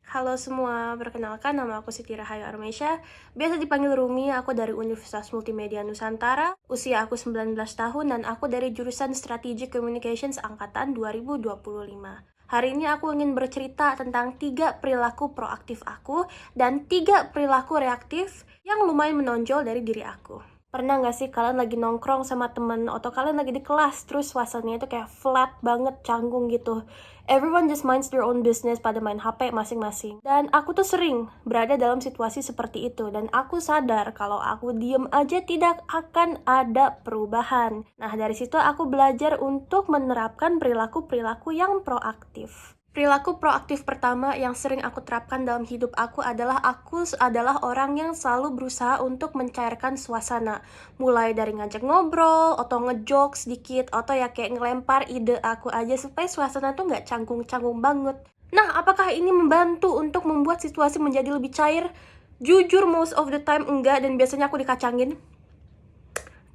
Halo semua, perkenalkan nama aku Siti Rahayu Armesya. Biasa dipanggil Rumi, aku dari Universitas Multimedia Nusantara. Usia aku 19 tahun dan aku dari jurusan Strategic Communications angkatan 2025. Hari ini aku ingin bercerita tentang 3 perilaku proaktif aku dan 3 perilaku reaktif yang lumayan menonjol dari diri aku. Pernah gak sih kalian lagi nongkrong sama temen atau kalian lagi di kelas terus suasananya itu kayak flat banget, canggung gitu. Everyone just minds their own business pada main HP masing-masing. Dan aku tuh sering berada dalam situasi seperti itu dan aku sadar kalau aku diem aja tidak akan ada perubahan. Nah, dari situ aku belajar untuk menerapkan perilaku-perilaku yang proaktif. Perilaku proaktif pertama yang sering aku terapkan dalam hidup aku adalah orang yang selalu berusaha untuk mencairkan suasana. Mulai dari ngajak ngobrol, atau ngejok sedikit, atau ya kayak ngelempar ide aku aja supaya suasana tuh nggak canggung-canggung banget. Nah, apakah ini membantu untuk membuat situasi menjadi lebih cair? Jujur, most of the time enggak, dan biasanya aku dikacangin.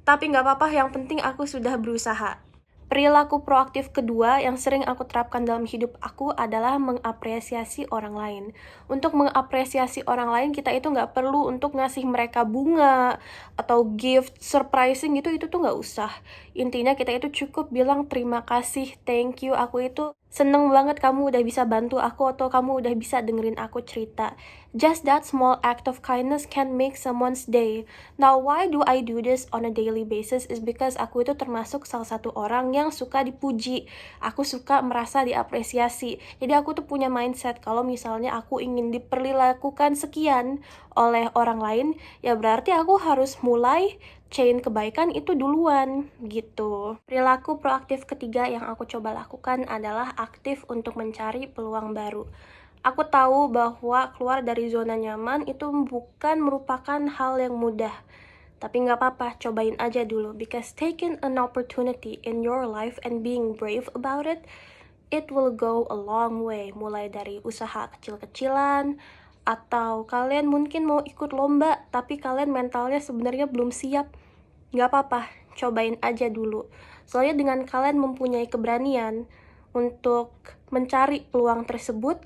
Tapi nggak apa-apa, yang penting aku sudah berusaha. Perilaku proaktif kedua yang sering aku terapkan dalam hidup aku adalah mengapresiasi orang lain. Untuk mengapresiasi orang lain, kita itu nggak perlu untuk ngasih mereka bunga atau gift surprising gitu, itu tuh nggak usah. Intinya kita itu cukup bilang terima kasih, thank you, aku itu seneng banget kamu udah bisa bantu aku atau kamu udah bisa dengerin aku cerita. Just that small act of kindness can make someone's day. Now, why do I do this on a daily basis is because aku itu termasuk salah satu orang yang suka dipuji. Aku suka merasa diapresiasi. Jadi aku tuh punya mindset kalau misalnya aku ingin diperlakukan sekian oleh orang lain, ya berarti aku harus mulai chain kebaikan itu duluan gitu. Perilaku proaktif ketiga yang aku coba lakukan adalah aktif untuk mencari peluang baru. Aku tahu bahwa keluar dari zona nyaman itu bukan merupakan hal yang mudah. Tapi nggak apa-apa, cobain aja dulu. Because taking an opportunity in your life and being brave about it, it will go a long way. Mulai dari usaha kecil-kecilan, atau kalian mungkin mau ikut lomba, tapi kalian mentalnya sebenarnya belum siap. Nggak apa-apa, cobain aja dulu. Soalnya dengan kalian mempunyai keberanian untuk mencari peluang tersebut,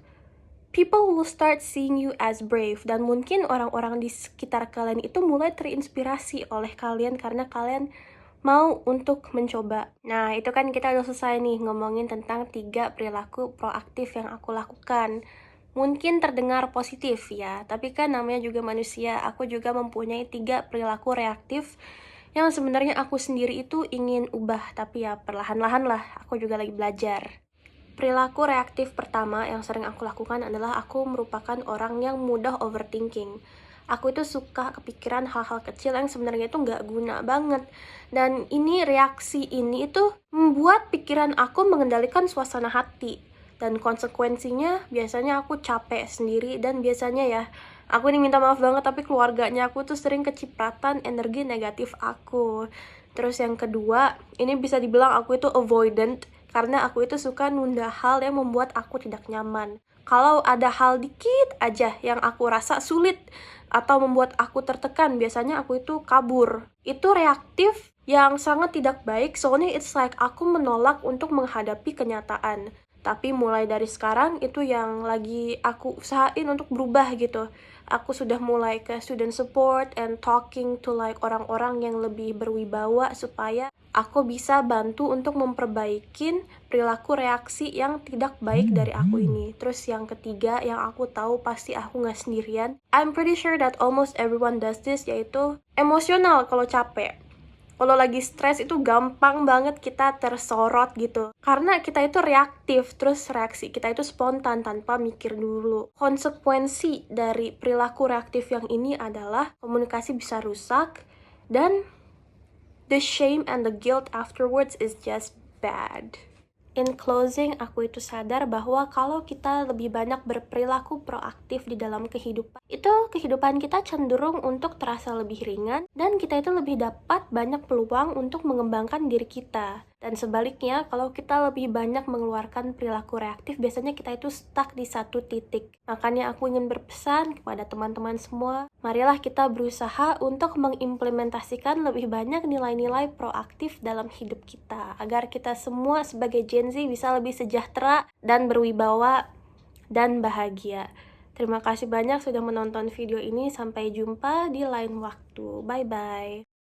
people will start seeing you as brave, dan mungkin orang-orang di sekitar kalian itu mulai terinspirasi oleh kalian karena kalian mau untuk mencoba. Nah, itu kan kita udah selesai nih ngomongin tentang 3 perilaku proaktif yang aku lakukan. Mungkin terdengar positif ya, tapi kan namanya juga manusia. Aku juga mempunyai 3 perilaku reaktif yang sebenarnya aku sendiri itu ingin ubah, tapi ya perlahan-lahan lah, aku juga lagi belajar. Perilaku reaktif pertama yang sering aku lakukan adalah aku merupakan orang yang mudah overthinking. Aku itu suka kepikiran hal-hal kecil yang sebenarnya itu nggak guna banget. Dan reaksi ini itu membuat pikiran aku mengendalikan suasana hati. Dan konsekuensinya biasanya aku capek sendiri, dan biasanya ya, aku ini minta maaf banget tapi keluarganya aku tuh sering kecipratan energi negatif aku. Terus yang kedua, ini bisa dibilang aku itu avoidant, karena aku itu suka nunda hal yang membuat aku tidak nyaman. Kalau ada hal dikit aja yang aku rasa sulit atau membuat aku tertekan, biasanya aku itu kabur. Itu reaktif yang sangat tidak baik, soalnya it's like aku menolak untuk menghadapi kenyataan. Tapi mulai dari sekarang itu yang lagi aku usahain untuk berubah gitu. Aku sudah mulai ke student support and talking to like orang-orang yang lebih berwibawa supaya aku bisa bantu untuk memperbaikin perilaku reaksi yang tidak baik dari aku ini. Terus yang ketiga yang aku tahu pasti aku nggak sendirian. I'm pretty sure that almost everyone does this, yaitu emosional kalau capek. Kalau lagi stres itu gampang banget kita tersorot gitu. Karena kita itu reaktif, terus reaksi kita itu spontan tanpa mikir dulu. Konsekuensi dari perilaku reaktif yang ini adalah komunikasi bisa rusak, dan the shame and the guilt afterwards is just bad. In closing, aku itu sadar bahwa kalau kita lebih banyak berperilaku proaktif di dalam kehidupan, itu kehidupan kita cenderung untuk terasa lebih ringan, dan kita itu lebih dapat banyak peluang untuk mengembangkan diri kita. Dan sebaliknya, kalau kita lebih banyak mengeluarkan perilaku reaktif, biasanya kita itu stuck di satu titik. Makanya aku ingin berpesan kepada teman-teman semua, marilah kita berusaha untuk mengimplementasikan lebih banyak nilai-nilai proaktif dalam hidup kita, agar kita semua sebagai Gen Z bisa lebih sejahtera dan berwibawa dan bahagia. Terima kasih banyak sudah menonton video ini. Sampai jumpa di lain waktu. Bye-bye.